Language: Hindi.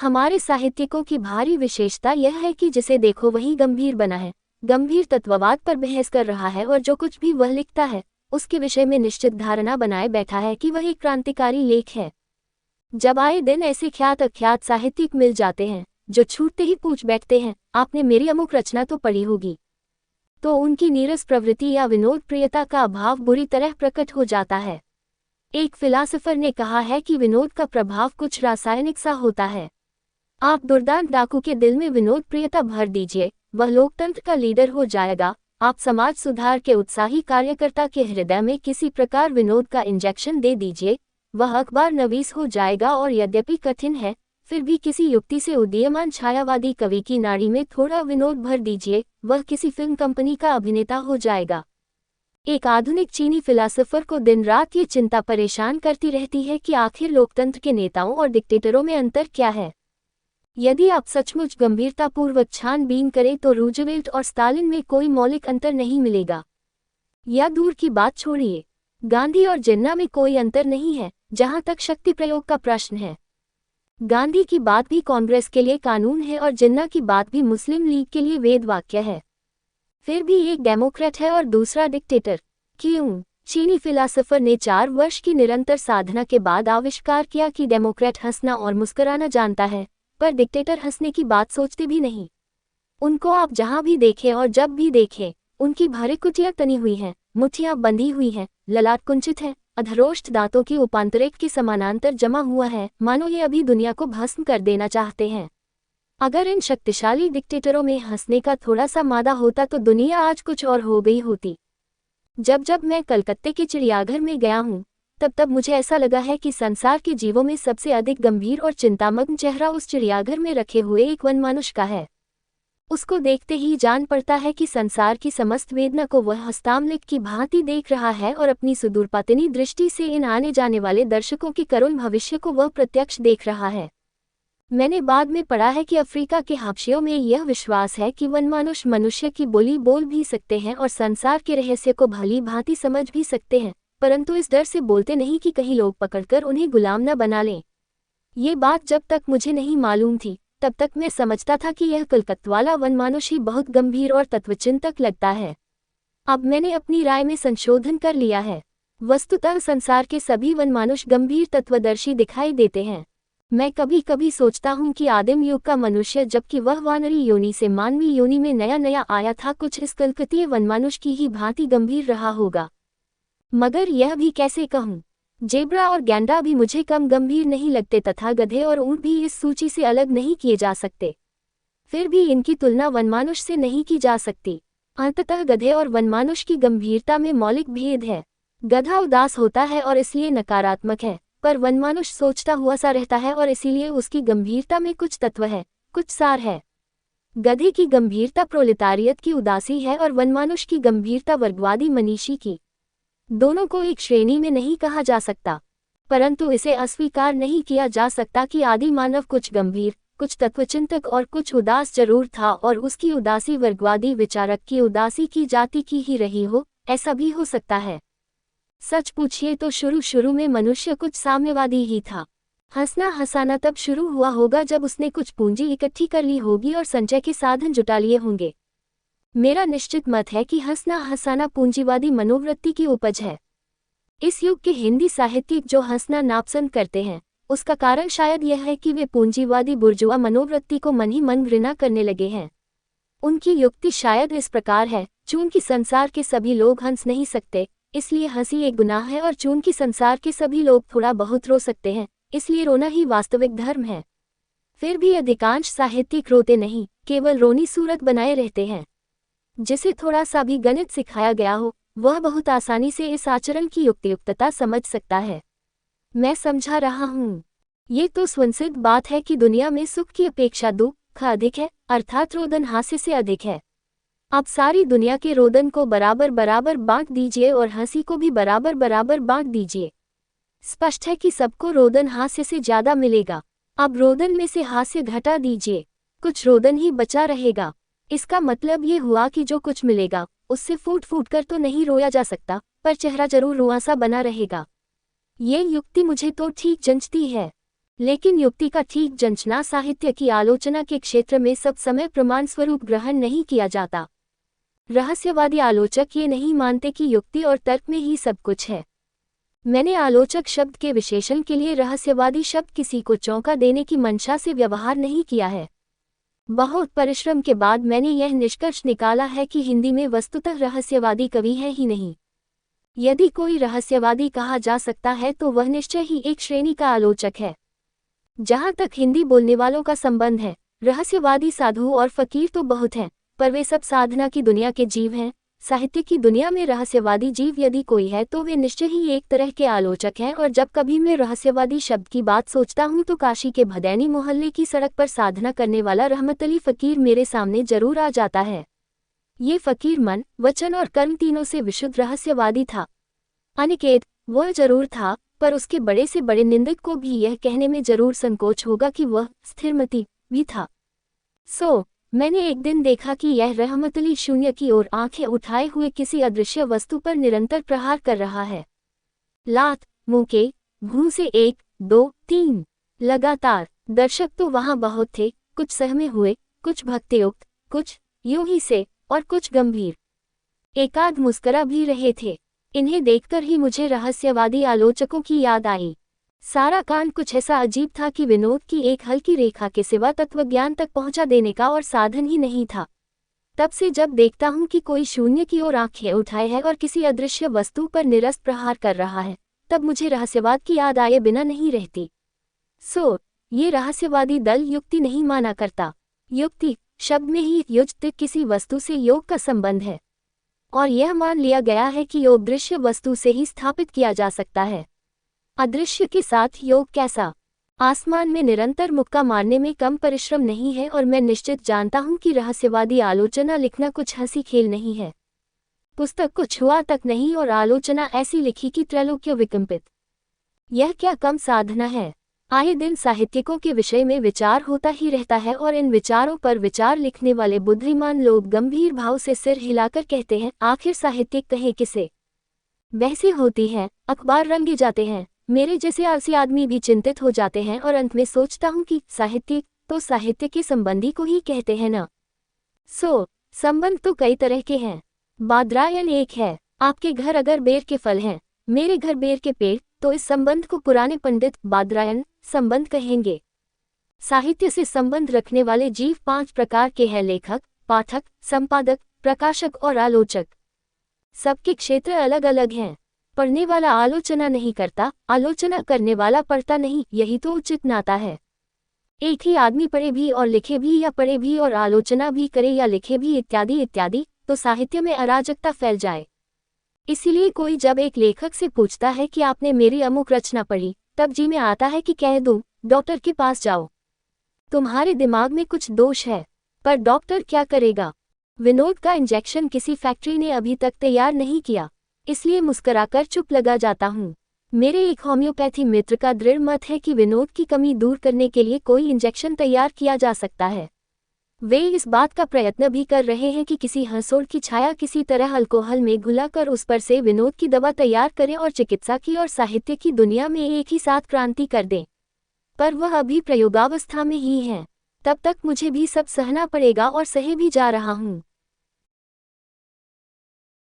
हमारे साहित्यिकों की भारी विशेषता यह है कि जिसे देखो वही गंभीर बना है, गंभीर तत्ववाद पर बहस कर रहा है और जो कुछ भी वह लिखता है उसके विषय में निश्चित धारणा बनाए बैठा है कि वह एक क्रांतिकारी लेख है। जब आए दिन ऐसे ख्यात अख्यात साहित्यिक मिल जाते हैं जो छूटते ही पूछ बैठते हैं, आपने मेरी अमुक रचना तो पढ़ी होगी, तो उनकी नीरस प्रवृत्ति या विनोद प्रियता का अभाव बुरी तरह प्रकट हो जाता है। एक फिलासफर ने कहा है कि विनोद का प्रभाव कुछ रासायनिक सा होता है। आप दुर्दांत डाकू के दिल में विनोद प्रियता भर दीजिए, वह लोकतंत्र का लीडर हो जाएगा। आप समाज सुधार के उत्साही कार्यकर्ता के हृदय में किसी प्रकार विनोद का इंजेक्शन दे दीजिए, वह अखबार नवीस हो जाएगा और यद्यपि कठिन है फिर भी किसी युक्ति से उदीयमान छायावादी कवि की नाड़ी में थोड़ा विनोद भर दीजिए, वह किसी फिल्म कंपनी का अभिनेता हो जाएगा। एक आधुनिक चीनी फिलासफर को दिन रात ये चिंता परेशान करती रहती है कि आखिर लोकतंत्र के नेताओं और डिक्टेटरों में अंतर क्या है। यदि आप सचमुच गंभीरतापूर्वक छानबीन करें तो रूजवेल्ट और स्टालिन में कोई मौलिक अंतर नहीं मिलेगा। या दूर की बात छोड़िए, गांधी और जिन्ना में कोई अंतर नहीं है जहां तक शक्ति प्रयोग का प्रश्न है। गांधी की बात भी कांग्रेस के लिए कानून है और जिन्ना की बात भी मुस्लिम लीग के लिए वेद वाक्य है। फिर भी एक डेमोक्रेट है और दूसरा डिक्टेटर। क्यों? चीनी फिलासफर ने 4 वर्ष की निरंतर साधना के बाद आविष्कार किया कि डेमोक्रेट हंसना और मुस्कुराना जानता है, पर डिक्टेटर हंसने की बात सोचते भी नहीं। उनको आप जहां भी देखें और जब भी देखें, उनकी भौहें तनी हुई हैं, मुट्ठियां बंधी हुई हैं, ललाट कुंचित है, अधरोष्ठ दांतों की उपांतरेख के समानांतर जमा हुआ है, मानो ये अभी दुनिया को भस्म कर देना चाहते हैं। अगर इन शक्तिशाली डिक्टेटरों में हंसने का थोड़ा सा मादा होता तो दुनिया आज कुछ और हो गई होती। जब जब मैं कलकत्ते के चिड़ियाघर में गया हूँ, तब तब मुझे ऐसा लगा है कि संसार के जीवों में सबसे अधिक गंभीर और चिंतामग्न चेहरा उस चिड़ियाघर में रखे हुए एक वनमानुष का है। उसको देखते ही जान पड़ता है कि संसार की समस्त वेदना को वह हस्तामलिक की भांति देख रहा है और अपनी सुदूरपातिनी दृष्टि से इन आने जाने वाले दर्शकों के करुण भविष्य को वह प्रत्यक्ष देख रहा है। मैंने बाद में पढ़ा है कि अफ्रीका के हाबशियों में यह विश्वास है कि वनमानुष मनुष्य की बोली बोल भी सकते हैं और संसार के रहस्य को भली भांति समझ भी सकते हैं, परंतु इस डर से बोलते नहीं कि कहीं लोग पकड़कर उन्हें गुलाम न बना लें। ये बात जब तक मुझे नहीं मालूम थी तब तक मैं समझता था कि यह कलकत्तवाला वनमानुष ही बहुत गंभीर और तत्वचिंतक लगता है। अब मैंने अपनी राय में संशोधन कर लिया है। वस्तुतः संसार के सभी वनमानुष गंभीर तत्वदर्शी दिखाई देते हैं। मैं कभी कभी सोचता हूँ कि आदिम युग का मनुष्य, जबकि वह वानरी योनि से मानवी योनि में नया नया आया था, कुछ इस कलकत्तीय वनमानुष की ही भांति गंभीर रहा होगा। मगर यह भी कैसे कहूँ, जेब्रा और गैंडा भी मुझे कम गंभीर नहीं लगते तथा गधे और ऊंट भी इस सूची से अलग नहीं किए जा सकते। फिर भी इनकी तुलना वनमानुष से नहीं की जा सकती। अंततः गधे और वनमानुष की गंभीरता में मौलिक भेद है। गधा उदास होता है और इसलिए नकारात्मक है, पर वनमानुष सोचता हुआ सा रहता है और इसीलिए उसकी गंभीरता में कुछ तत्व है, कुछ सार है। गधे की गंभीरता प्रोलेतारियत की उदासी है और वनमानुष की गंभीरता वर्गवादी मनीषी की। दोनों को एक श्रेणी में नहीं कहा जा सकता, परंतु इसे अस्वीकार नहीं किया जा सकता कि आदि मानव कुछ गंभीर, कुछ तत्वचिंतक और कुछ उदास जरूर था, और उसकी उदासी वर्गवादी विचारक की उदासी की जाति की ही रही हो, ऐसा भी हो सकता है। सच पूछिए तो शुरू शुरू में मनुष्य कुछ साम्यवादी ही था। हंसना हंसाना तब शुरू हुआ होगा जब उसने कुछ पूंजी इकट्ठी कर ली होगी और संचय के साधन जुटा लिए होंगे। मेरा निश्चित मत है कि हंसना हंसाना पूंजीवादी मनोवृत्ति की उपज है। इस युग के हिंदी साहित्यिक जो हंसना नापसंद करते हैं, उसका कारण शायद यह है कि वे पूंजीवादी बुर्जुआ मनोवृत्ति को मन ही मन घृणा करने लगे हैं। उनकी युक्ति शायद इस प्रकार है, चूंकि संसार के सभी लोग हंस नहीं सकते, इसलिए हंसी एक गुनाह है, और चूंकि संसार के सभी लोग थोड़ा बहुत रो सकते हैं, इसलिए रोना ही वास्तविक धर्म है। फिर भी अधिकांश साहित्यिक रोते नहीं, केवल रोनी सूरत बनाए रहते हैं। जिसे थोड़ा सा भी गणित सिखाया गया हो, वह बहुत आसानी से इस आचरण की युक्तियुक्तता समझ सकता है। मैं समझा रहा हूँ। ये तो सुनिश्चित बात है कि दुनिया में सुख की अपेक्षा दुख अधिक है, अर्थात रोदन हास्य से अधिक है। अब सारी दुनिया के रोदन को बराबर बराबर बांट दीजिए और हंसी को भी बराबर बराबर बांट दीजिए। स्पष्ट है कि सबको रोदन हास्य से ज्यादा मिलेगा। अब रोदन में से हास्य घटा दीजिए, कुछ रोदन ही बचा रहेगा। इसका मतलब ये हुआ कि जो कुछ मिलेगा उससे फूट फूट कर तो नहीं रोया जा सकता, पर चेहरा जरूर रुआंसा बना रहेगा। ये युक्ति मुझे तो ठीक जंचती है, लेकिन युक्ति का ठीक जंचना साहित्य की आलोचना के क्षेत्र में सब समय प्रमाण स्वरूप ग्रहण नहीं किया जाता। रहस्यवादी आलोचक ये नहीं मानते कि युक्ति और तर्क में ही सब कुछ है। मैंने आलोचक शब्द के विशेषण के लिए रहस्यवादी शब्द किसी को चौंका देने की मंशा से व्यवहार नहीं किया है। बहुत परिश्रम के बाद मैंने यह निष्कर्ष निकाला है कि हिंदी में वस्तुतः रहस्यवादी कवि है ही नहीं। यदि कोई रहस्यवादी कहा जा सकता है तो वह निश्चय ही एक श्रेणी का आलोचक है। जहाँ तक हिंदी बोलने वालों का संबंध है, रहस्यवादी साधु और फकीर तो बहुत हैं, पर वे सब साधना की दुनिया के जीव हैं। साहित्य की दुनिया में रहस्यवादी जीव यदि कोई है तो वे निश्चय ही एक तरह के आलोचक हैं। और जब कभी मैं रहस्यवादी शब्द की बात सोचता हूँ तो काशी के भदैनी मोहल्ले की सड़क पर साधना करने वाला रहमत अली फकीर मेरे सामने जरूर आ जाता है। ये फकीर मन, वचन और कर्म तीनों से विशुद्ध रहस्यवादी था। अनिकेत वह जरूर था, पर उसके बड़े से बड़े निंदक को भी यह कहने में जरूर संकोच होगा कि वह स्थिरमति भी था। मैंने एक दिन देखा कि यह रहमत अली शून्य की ओर आंखें उठाए हुए किसी अदृश्य वस्तु पर निरंतर प्रहार कर रहा है। लात, मुके, भूं से 1, 2, 3 लगातार। दर्शक तो वहां बहुत थे, कुछ सहमे हुए, कुछ भक्तियुक्त, कुछ यूं ही से और कुछ गंभीर। एकाध मुस्करा भी रहे थे। इन्हें देखकर ही मुझे रहस्यवादी आलोचकों की याद आई। सारा कांड कुछ ऐसा अजीब था कि विनोद की एक हल्की रेखा के सिवा तत्वज्ञान तक पहुंचा देने का और साधन ही नहीं था। तब से जब देखता हूं कि कोई शून्य की ओर आंखें उठाए है और किसी अदृश्य वस्तु पर निरस्त प्रहार कर रहा है, तब मुझे रहस्यवाद की याद आए बिना नहीं रहती। ये रहस्यवादी दल युक्ति नहीं माना करता। युक्ति शब्द में ही युक्त किसी वस्तु से योग का संबंध है, और यह मान लिया गया है कि योग दृश्य वस्तु से ही स्थापित किया जा सकता है। अदृश्य के साथ योग कैसा? आसमान में निरंतर मुक्का मारने में कम परिश्रम नहीं है। और मैं निश्चित जानता हूं कि रहस्यवादी आलोचना लिखना कुछ हंसी खेल नहीं है। पुस्तक को छुआ तक नहीं और आलोचना ऐसी लिखी कि त्रैलोक्य विकंपित। यह क्या कम साधना है? आए दिन साहित्यिकों के विषय में विचार होता ही रहता है और इन विचारों पर विचार लिखने वाले बुद्धिमान लोग गंभीर भाव से सिर हिलाकर कहते हैं, आखिर साहित्यिक कहे किसे? बहसें होती हैं, अखबार रंगे जाते हैं, मेरे जैसे आलसी आदमी भी चिंतित हो जाते हैं और अंत में सोचता हूं कि साहित्यिक तो साहित्य के संबंधी को ही कहते हैं ना। संबंध तो कई तरह के हैं। बादरायन एक है। आपके घर अगर बेर के फल हैं, मेरे घर बेर के पेड़, तो इस संबंध को पुराने पंडित बादरायन संबंध कहेंगे। साहित्य से संबंध रखने वाले जीव 5 प्रकार के हैं: लेखक, पाठक, संपादक, प्रकाशक और आलोचक। सबके क्षेत्र अलग अलग हैं। पढ़ने वाला आलोचना नहीं करता, आलोचना करने वाला पढ़ता नहीं, यही तो उचित नाता है। एक ही आदमी पढ़े भी और लिखे भी, या पढ़े भी और आलोचना भी करे या लिखे भी, इत्यादि इत्यादि, तो साहित्य में अराजकता फैल जाए। इसीलिए कोई जब एक लेखक से पूछता है कि आपने मेरी अमुक रचना पढ़ी, तब जी में आता है कि कह दूं, डॉक्टर के पास जाओ, तुम्हारे दिमाग में कुछ दोष है। पर डॉक्टर क्या करेगा? विनोद का इंजेक्शन किसी फैक्ट्री ने अभी तक तैयार नहीं किया, इसलिए मुस्कुराकर चुप लगा जाता हूँ। मेरे एक होम्योपैथी मित्र का दृढ़ मत है कि विनोद की कमी दूर करने के लिए कोई इंजेक्शन तैयार किया जा सकता है। वे इस बात का प्रयत्न भी कर रहे हैं कि किसी हंसोड़ की छाया किसी तरह अल्कोहल में घुलाकर उस पर से विनोद की दवा तैयार करें और चिकित्सा की और साहित्य की दुनिया में एक ही साथ क्रांति कर दें। पर वह अभी प्रयोगावस्था में ही है। तब तक मुझे भी सब सहना पड़ेगा और सहे भी जा रहा हूँ।